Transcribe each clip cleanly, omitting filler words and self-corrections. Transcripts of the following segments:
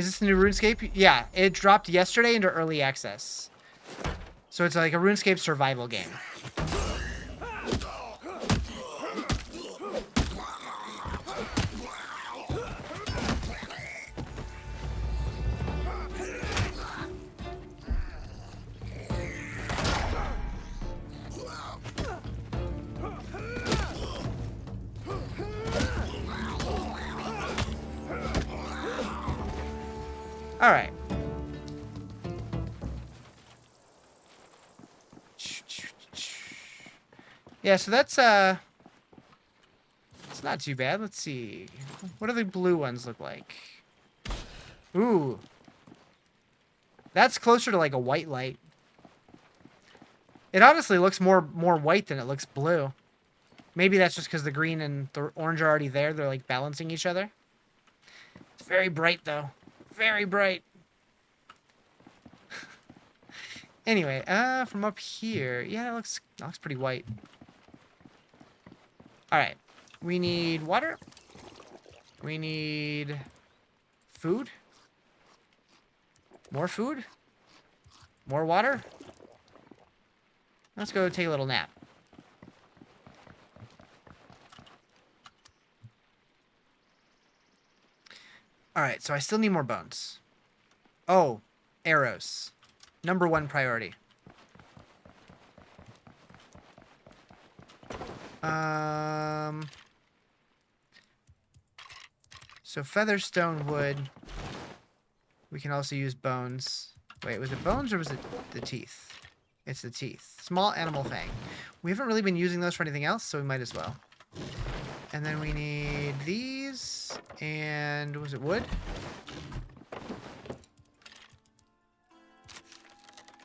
Is this the new RuneScape? Yeah, it dropped yesterday into early access. So it's like a RuneScape survival game. All right. Yeah, so that's it's not too bad. Let's see. What do the blue ones look like? Ooh. That's closer to like a white light. It honestly looks more white than it looks blue. Maybe that's just because the green and the orange are already there. They're like balancing each other. It's very bright though. Very bright. Anyway, from up here, yeah, it looks pretty white. All right, we need water. We need food. More food. More water. Let's go take a little nap. All right, so I still need more bones. Oh, arrows. #1 priority. So featherstone wood. We can also use bones. Wait, was it bones or was it the teeth? It's the teeth. Small animal fang. We haven't really been using those for anything else, so we might as well. And then we need these. And was it wood?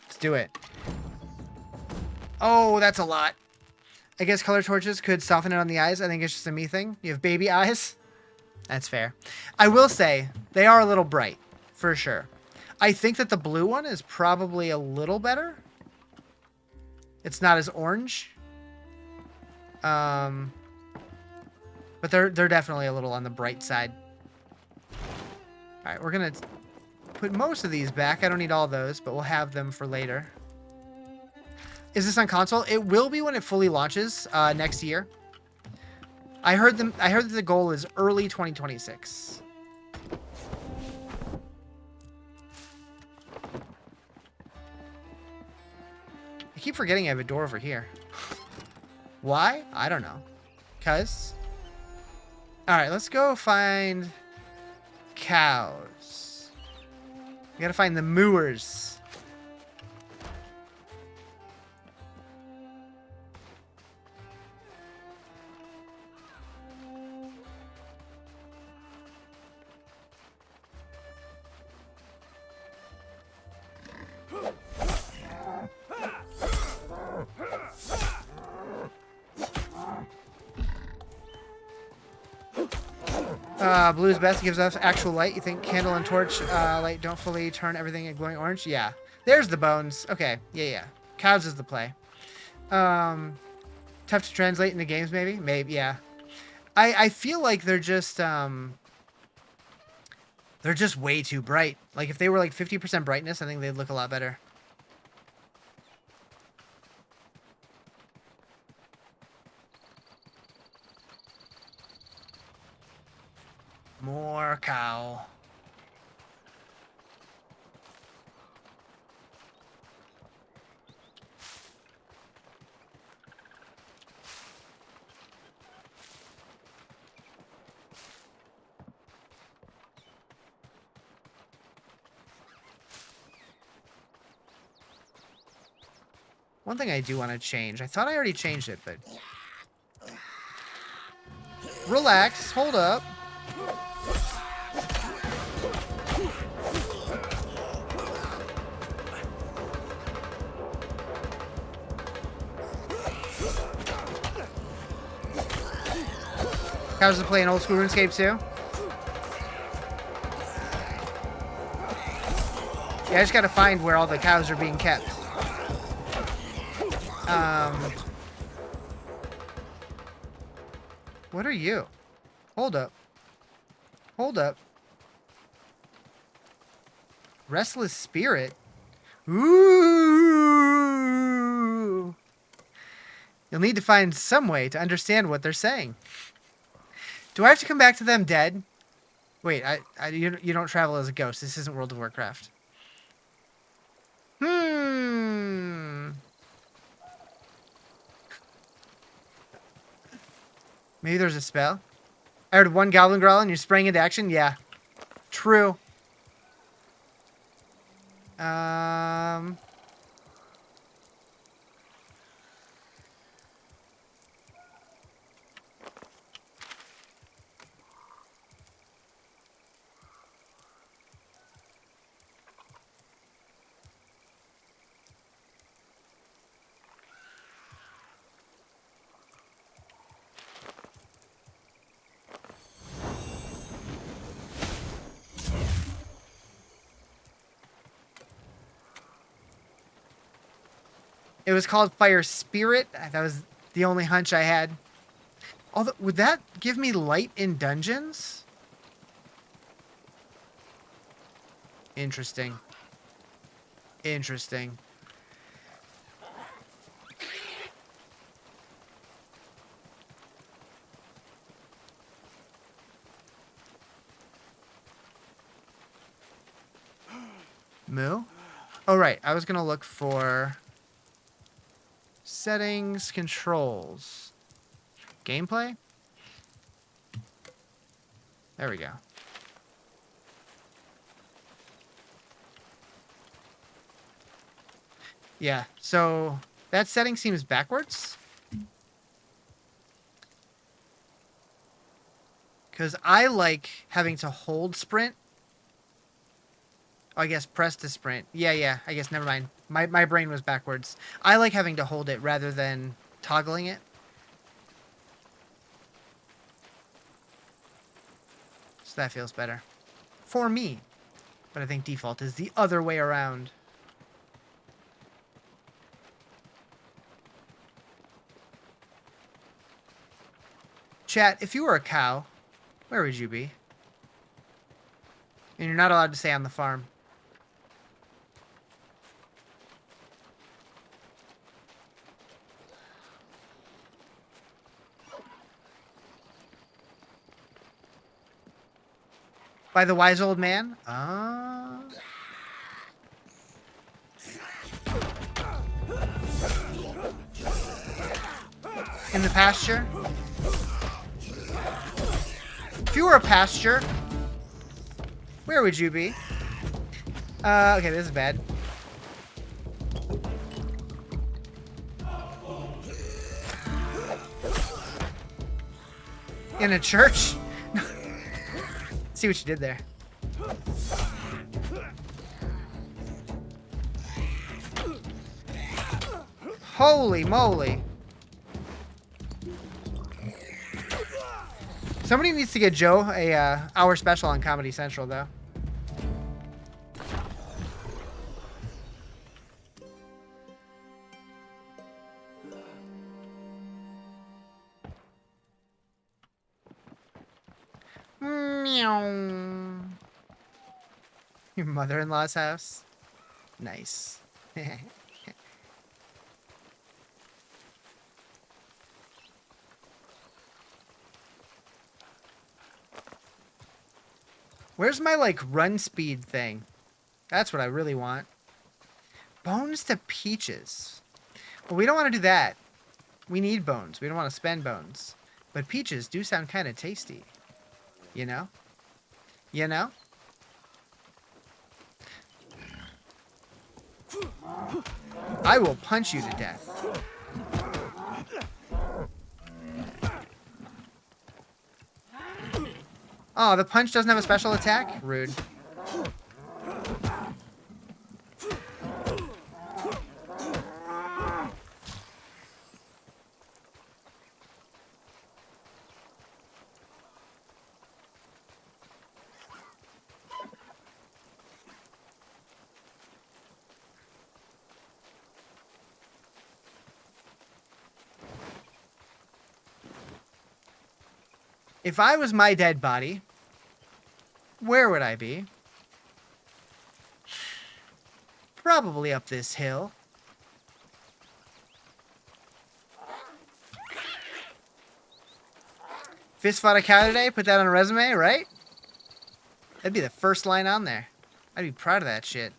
Let's do it. Oh, that's a lot. I guess color torches could soften it on the eyes. I think it's just a me thing. You have baby eyes. That's fair. I will say, they are a little bright. For sure. I think that the blue one is probably a little better. It's not as orange. But they're definitely a little on the bright side. Alright, we're going to put most of these back. I don't need all those, but we'll have them for later. Is this on console? It will be when it fully launches next year. I heard that the goal is early 2026. I keep forgetting I have a door over here. Why? I don't know. 'Cause. Alright, let's go find cows. We gotta find the mooers. Blue is best. It gives us actual light. You think candle and torch light don't fully turn everything glowing orange? Yeah. There's the bones. Okay. Yeah. Cows is the play. Tough to translate into games, maybe? Maybe, yeah. I feel like they're just way too bright. Like, if they were like 50% brightness, I think they'd look a lot better. More cow. One thing I do want to change. I thought I already changed it, but... Relax. Hold up. Cows are playing old school RuneScape too. Yeah, I just gotta find where all the cows are being kept. What are you? Hold up. Hold up. Restless spirit? Ooh. You'll need to find some way to understand what they're saying. Do I have to come back to them dead? Wait, you don't travel as a ghost. This isn't World of Warcraft. Maybe there's a spell? I heard one goblin growl and you're spraying into action? Yeah. True. It was called Fire Spirit. That was the only hunch I had. Although, would that give me light in dungeons? Interesting. Interesting. Moo? Oh, right. I was going to look for settings, controls, gameplay. There we go. Yeah, so that setting seems backwards. Because I like having to hold sprint. Oh, I guess press to sprint. Yeah, I guess never mind. My brain was backwards. I like having to hold it rather than toggling it. So that feels better. For me. But I think default is the other way around. Chat, if you were a cow, where would you be? And you're not allowed to say on the farm. By the wise old man? Ah. In the pasture? If you were a pasture, where would you be? Okay, this is bad. In a church? See what you did there. Holy moly. Somebody needs to get Joe a hour special on Comedy Central, though. Meow. Your mother-in-law's house? Nice. Where's my, like, run speed thing? That's what I really want. Bones to peaches. Well, we don't want to do that. We need bones. We don't want to spend bones. But peaches do sound kind of tasty. You know? You know? I will punch you to death. Oh, the punch doesn't have a special attack? Rude. If I was my dead body, where would I be? Probably up this hill. Fist fought a cow today? Put that on a resume, right? That'd be the first line on there. I'd be proud of that shit.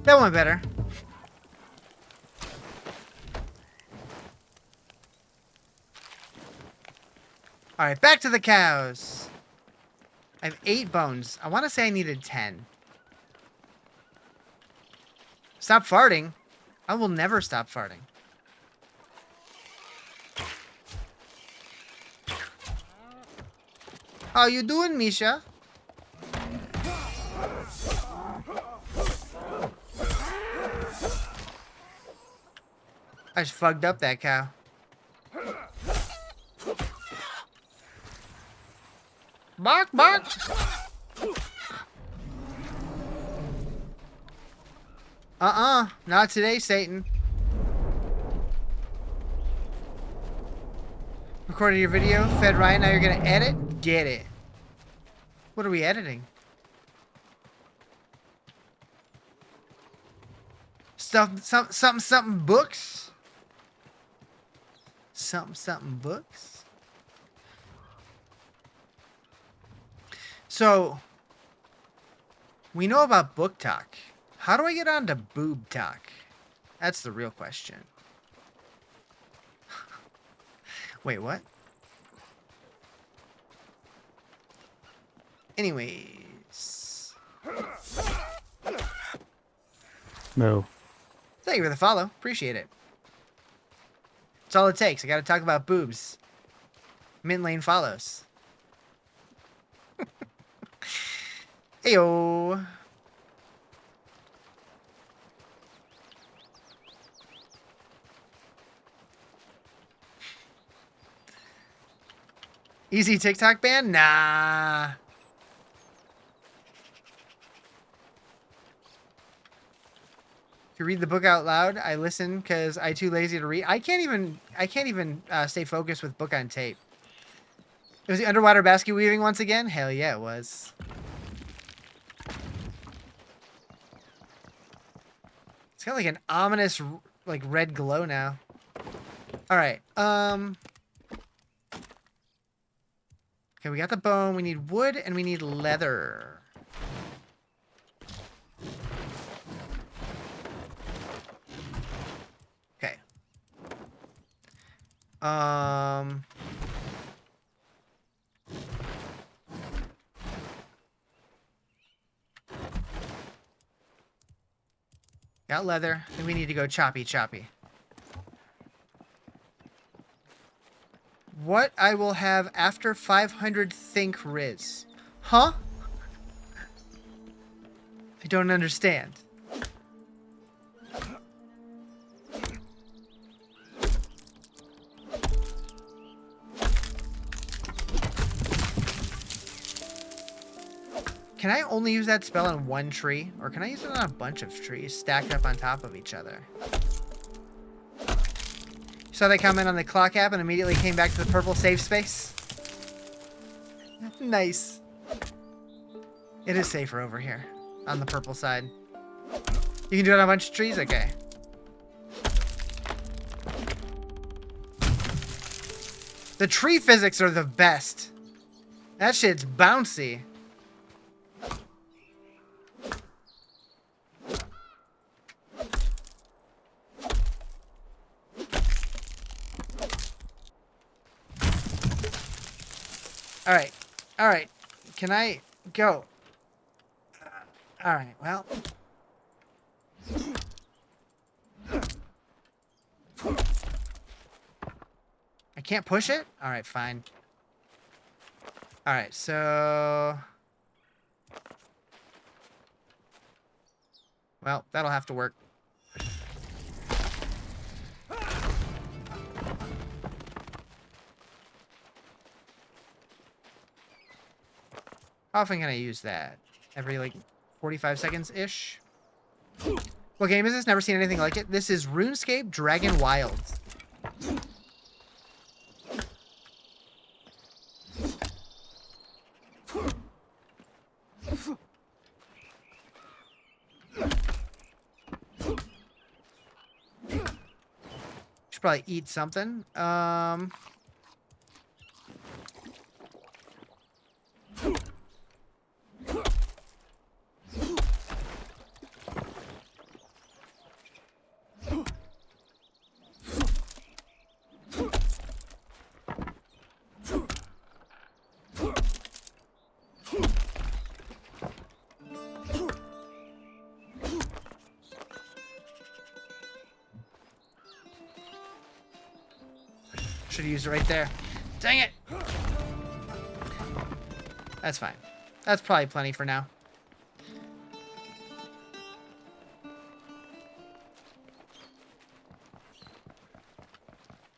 That went better. Alright, back to the cows. I have 8 bones. I want to say I needed 10. Stop farting. I will never stop farting. How you doing, Misha? I just fucked up that cow. Bark, bark! Not today, Satan. Recorded your video, fed Ryan, now you're gonna edit? Get it. What are we editing? Something books? Something books? So, we know about book talk. How do I get on to boob talk? That's the real question. Wait, what? Anyways. No. Thank you for the follow. Appreciate it. That's all it takes. I gotta talk about boobs. Mint Lane follows. Heyo. Easy TikTok ban? Nah. If you read the book out loud, I listen because I'm too lazy to read. I can't even stay focused with book on tape. It was the underwater basket weaving once again? Hell yeah, it was. It's got like an ominous like red glow now. All right. Okay, we got the bone. We need wood and we need leather. Okay. Got leather. Then we need to go choppy. What I will have after 500 think Riz. Huh? I don't understand. Can I only use that spell on one tree? Or can I use it on a bunch of trees stacked up on top of each other? Saw that comment on the clock app and immediately came back to the purple safe space. Nice. It is safer over here on the purple side. You can do it on a bunch of trees? Okay. The tree physics are the best. That shit's bouncy. All right. All right. Can I go? All right. Well. I can't push it? All right, fine. All right, so... Well, that'll have to work. How often can I use that? Every, like, 45 seconds-ish? What game is this? Never seen anything like it. This is RuneScape Dragonwilds. Should probably eat something. Should have used it right there. Dang it! That's fine. That's probably plenty for now.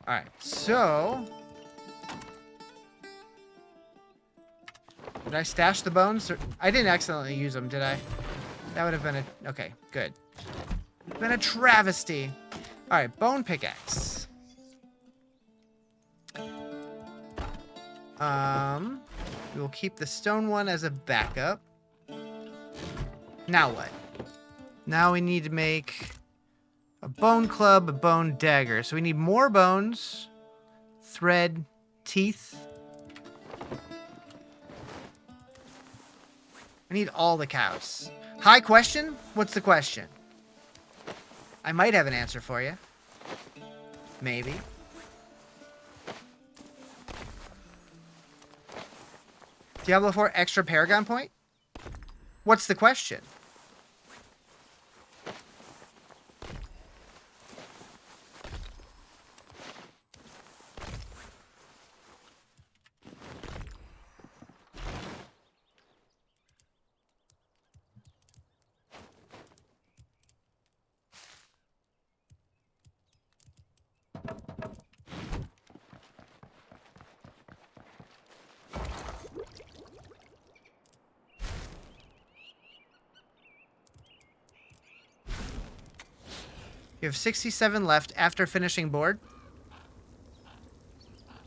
Alright, so... Did I stash the bones? I didn't accidentally use them, did I? That would have been a... Okay, good. Been a travesty. Alright, bone pickaxe. We will keep the stone one as a backup. Now what? Now we need to make a bone club, a bone dagger. So we need more bones, thread, teeth. I need all the cows. Hi, question? What's the question? I might have an answer for you. Maybe. Diablo 4 extra Paragon point? What's the question? You have 67 left after finishing board.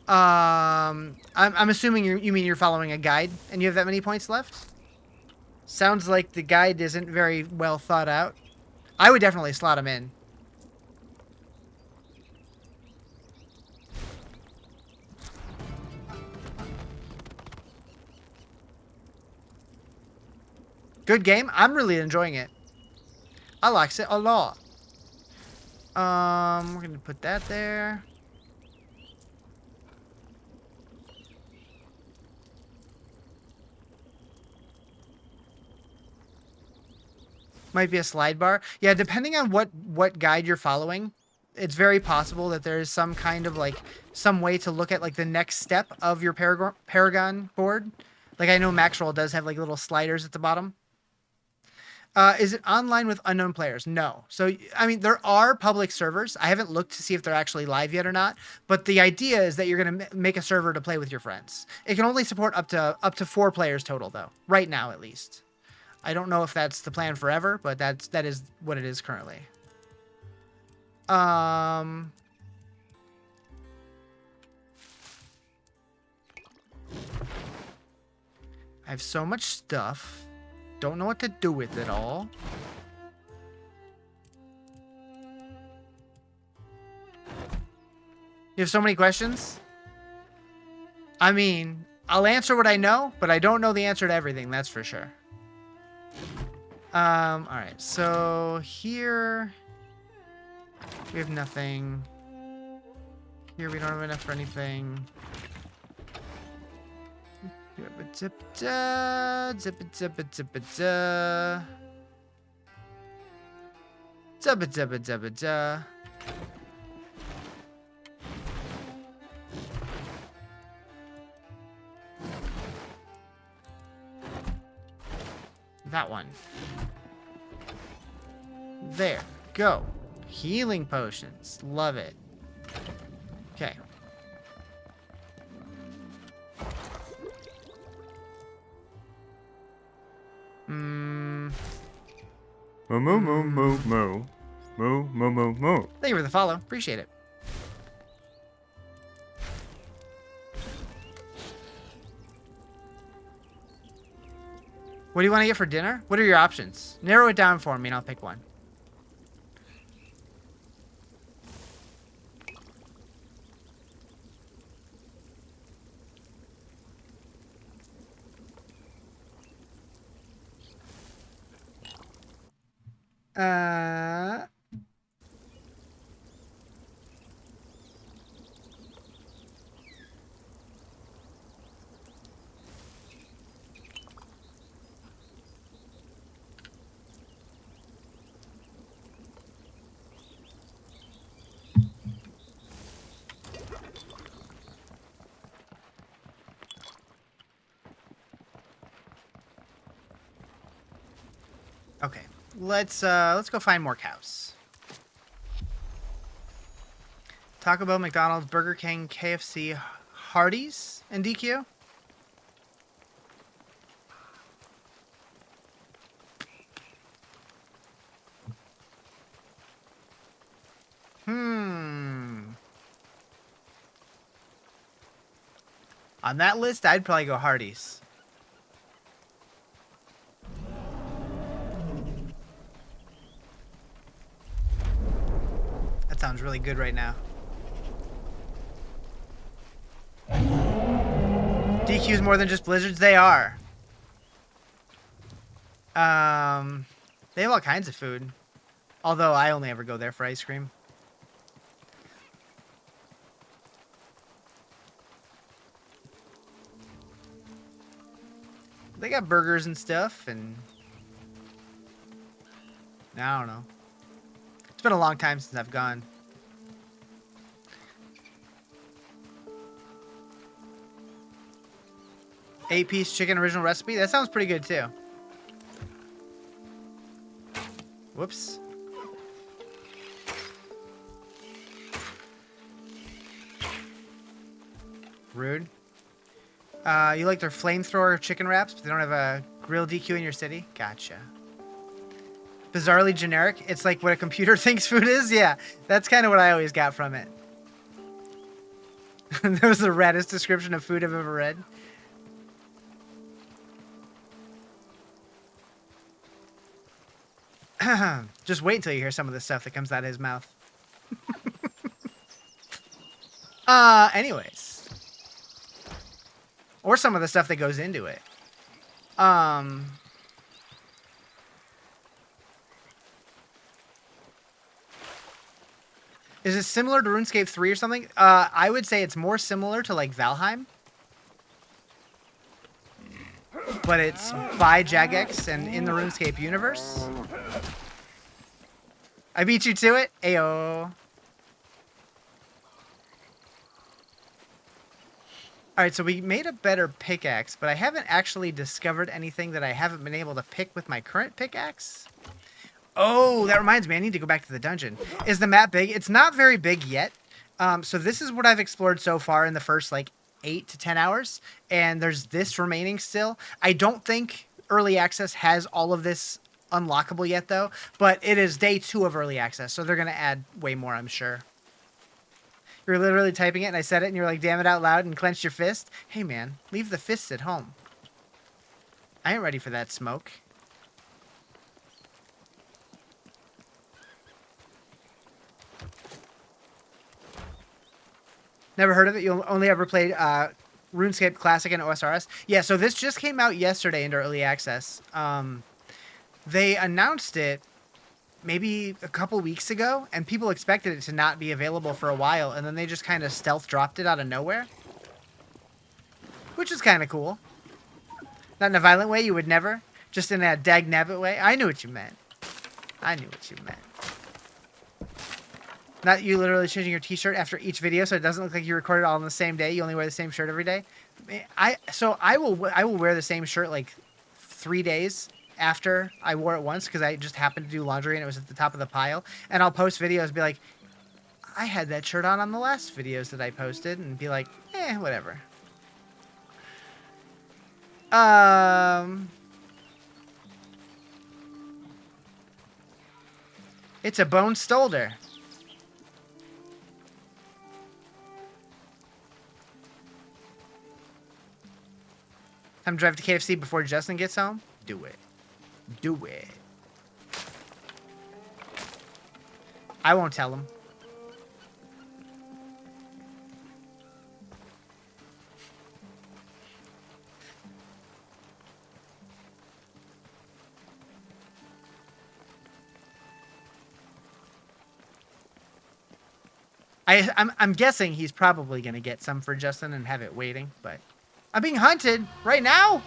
I'm assuming you mean you're following a guide and you have that many points left? Sounds like the guide isn't very well thought out. I would definitely slot them in. Good game. I'm really enjoying it. I like it a lot. We're going to put that there. Might be a slide bar. Yeah, depending on what guide you're following, it's very possible that there is some kind of like some way to look at like the next step of your Paragon board. Like I know Maxroll does have like little sliders at the bottom. Is it online with unknown players? No. So, I mean, there are public servers. I haven't looked to see if they're actually live yet or not. But the idea is that you're going to make a server to play with your friends. It can only support up to 4 players total, though. Right now, at least. I don't know if that's the plan forever, but that is what it is currently. I have so much stuff. Don't know what to do with it all. You have so many questions? I mean, I'll answer what I know, but I don't know the answer to everything, that's for sure. Alright, so here we have nothing. Here we don't have enough for anything. Zip-a-zip-a-da, zip-a-zip-a-zip-a-da. Zip-a-zip-a-zip-a-da. That one. There. Go. Healing potions. Love it. Okay. Moo moo moo moo moo. Moo moo moo moo. Thank you for the follow. Appreciate it. What do you want to get for dinner? What are your options? Narrow it down for me and I'll pick one. Okay, let's go find more cows. Taco Bell, McDonald's, Burger King, KFC, Hardee's, and DQ. On that list, I'd probably go Hardee's. That sounds really good right now. DQ's more than just Blizzards. They are. They have all kinds of food. Although I only ever go there for ice cream. They got burgers and stuff, and I don't know. It's been a long time since I've gone. Eight-piece chicken original recipe? That sounds pretty good, too. Whoops. Rude. You like their flamethrower chicken wraps, but they don't have a grill DQ in your city? Gotcha. Bizarrely generic? It's like what a computer thinks food is? Yeah, that's kind of what I always got from it. That was the raddest description of food I've ever read. Just wait until you hear some of the stuff that comes out of his mouth. Anyways. Or some of the stuff that goes into it. Is it similar to RuneScape 3 or something? I would say it's more similar to, like, Valheim. But it's by Jagex and in the RuneScape universe. I beat you to it? Ayo. Alright, so we made a better pickaxe, but I haven't actually discovered anything that I haven't been able to pick with my current pickaxe. Oh, that reminds me, I need to go back to the dungeon. Is the map big? It's not very big yet. So this is what I've explored so far in the first, like, 8 to 10 hours. And there's this remaining still. I don't think early access has all of this unlockable yet, though. But it is day 2 of early access, so they're going to add way more, I'm sure. You're literally typing it, and I said it, and you're like, damn it, out loud, and clenched your fist. Hey, man, leave the fists at home. I ain't ready for that smoke. Never heard of it? You only ever played RuneScape Classic and OSRS? Yeah, so this just came out yesterday into early access. They announced it maybe a couple weeks ago, and people expected it to not be available for a while, and then they just kind of stealth dropped it out of nowhere. Which is kind of cool. Not in a violent way, you would never. Just in a dag-nabbit way. I knew what you meant. I knew what you meant. Not you literally changing your t-shirt after each video so it doesn't look like you recorded all on the same day. You only wear the same shirt every day. I will wear the same shirt like 3 days after I wore it once because I just happened to do laundry and it was at the top of the pile. And I'll post videos and be like, I had that shirt on the last videos that I posted, and be like, whatever. It's a bone stolder. Time to drive to KFC before Justin gets home? Do it. Do it. I won't tell him. I'm guessing he's probably going to get some for Justin and have it waiting, but I'm being hunted right now.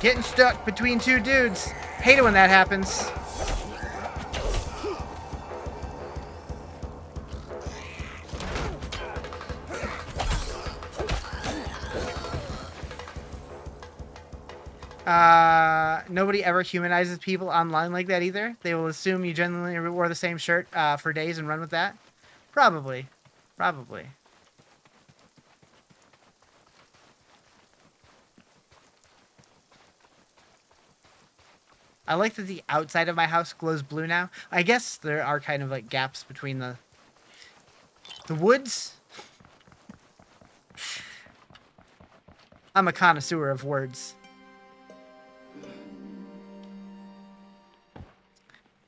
Getting stuck between two dudes. Hate it when that happens. Nobody ever humanizes people online like that either. They will assume you genuinely wore the same shirt for days and run with that. Probably. Probably. I like that the outside of my house glows blue now. I guess there are kind of like gaps between the woods. I'm a connoisseur of words.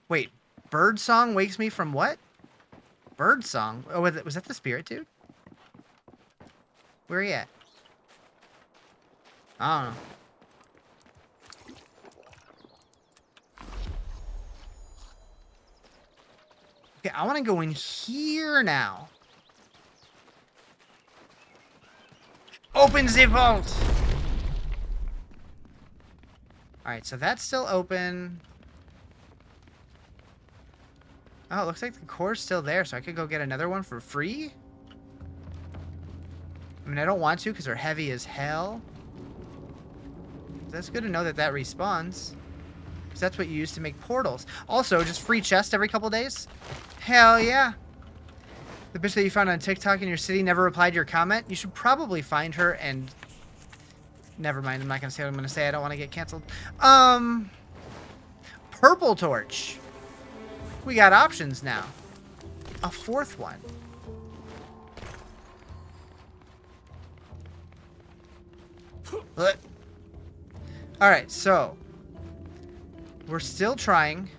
Wait, bird song wakes me from what? Bird song? Oh, was that the spirit dude? Where are you at? I don't know. Okay, I want to go in here now. Open the vault! Alright, so that's still open. Oh, it looks like the core's still there, so I could go get another one for free? I mean, I don't want to because they're heavy as hell. That's good to know that that respawns. Because that's what you use to make portals. Also, just free chest every couple days? Hell yeah. The bitch that you found on TikTok in your city never replied to your comment? You should probably find her and... Never mind, I'm not going to say what I'm going to say. I don't want to get canceled. Purple torch. We got options now. A fourth one. Alright, so. We're still trying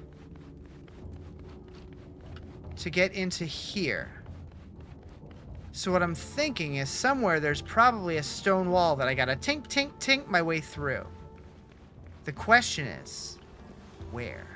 to get into here. So what I'm thinking is somewhere there's probably a stone wall that I gotta tink, tink, tink my way through. The question is, where?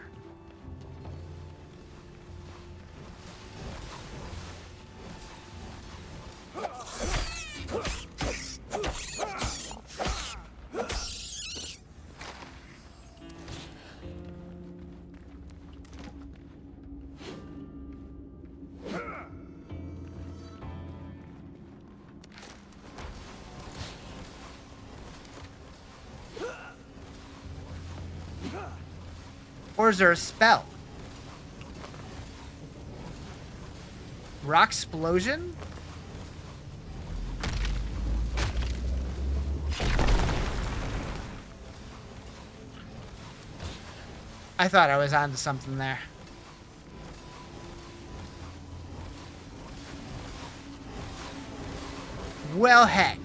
Or is there a spell? Rock explosion? I thought I was onto something there. Well, heck.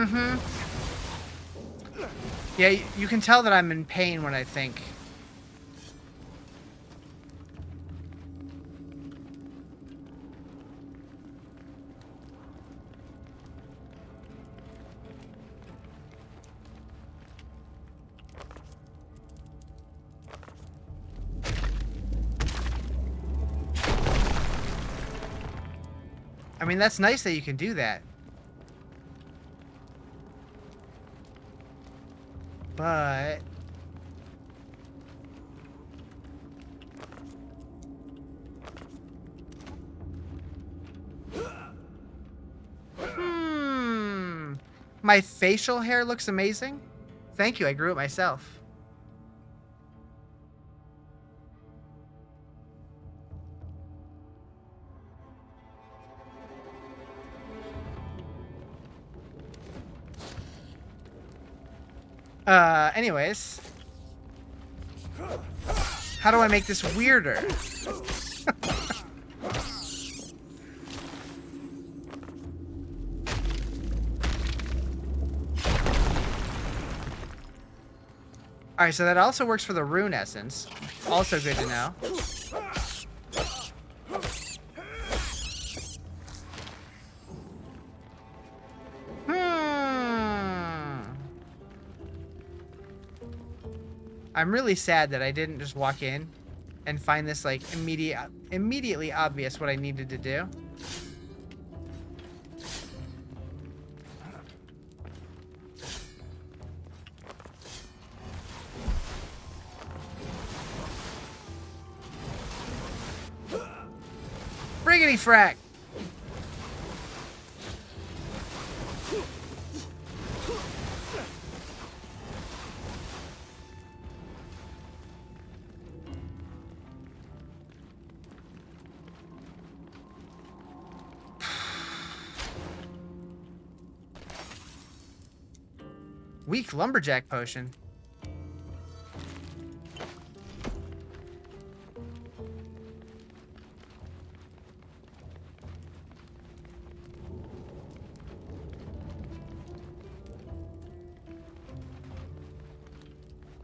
Mm-hmm. Yeah, you can tell that I'm in pain when I think. I mean, that's nice that you can do that. But... My facial hair looks amazing. Thank you, I grew it myself. Anyways. How do I make this weirder? Alright, so that also works for the rune essence. Also good to know. I'm really sad that I didn't just walk in and find this, like, immediately obvious what I needed to do. Friggity frack! Weak lumberjack potion.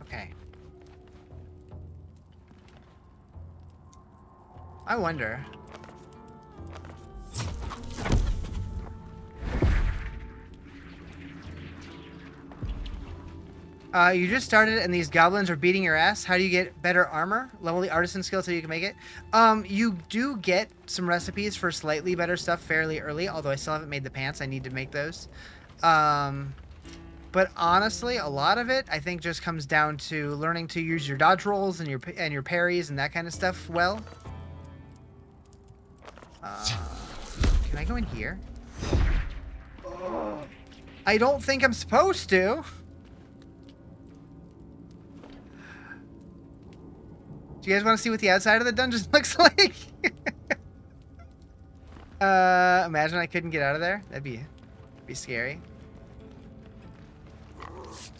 Okay. I wonder. You just started and these goblins are beating your ass. How do you get better armor? Level the artisan skill so you can make it. You do get some recipes for slightly better stuff fairly early, although I still haven't made the pants. I need to make those. But honestly, a lot of it, I think, just comes down to learning to use your dodge rolls and your parries and that kind of stuff well. Can I go in here? I don't think I'm supposed to. Do you guys want to see what the outside of the dungeon looks like? Imagine I couldn't get out of there. That'd be scary.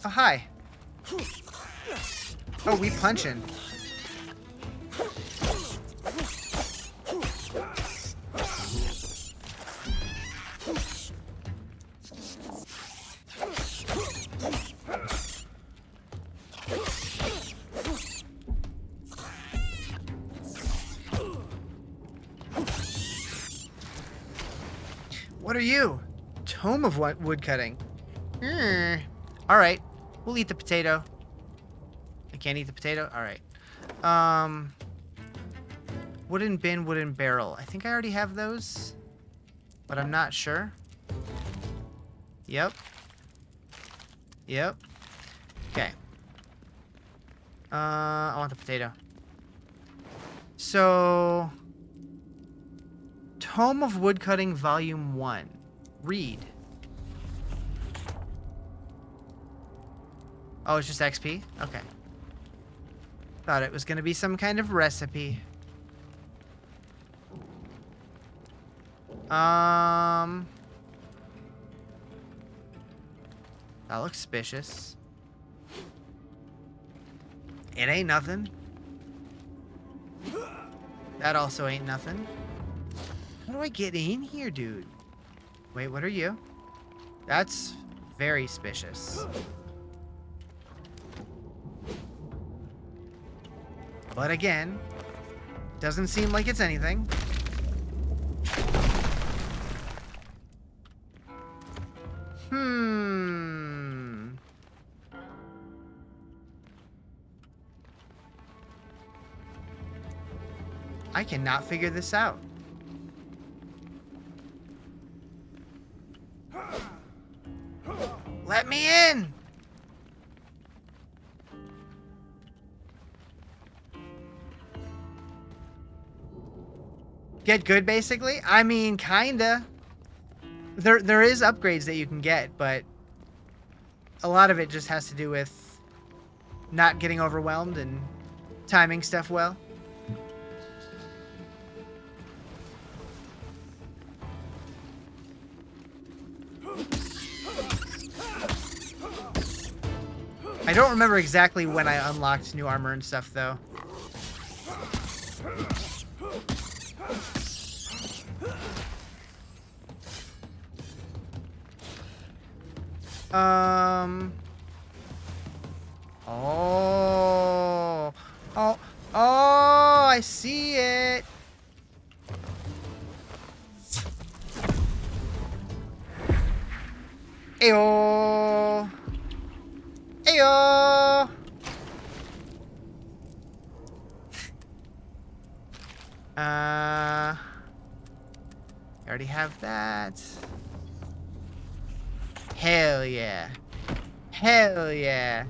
Oh, hi. Oh, we punching. What are you? Tome of what woodcutting? All right, we'll eat the potato. I can't eat the potato. All right. Wooden bin, wooden barrel. I think I already have those, but I'm not sure. Yep. Yep. Okay. I want the potato. So. Tome of Woodcutting, Volume 1. Read. Oh, it's just XP? Okay. Thought it was going to be some kind of recipe. That looks suspicious. It ain't nothing. That also ain't nothing. How do I get in here, dude? Wait, what are you? That's Very suspicious. But again, doesn't seem like it's anything. I cannot figure this out. Let me in! Get good, basically? I mean, kinda. There is upgrades that you can get, but a lot of it just has to do with not getting overwhelmed and timing stuff well. I don't remember exactly when I unlocked new armor and stuff, though. Oh, I see it. Ayo. Ayo. I already have that. Hell yeah. Hell yeah.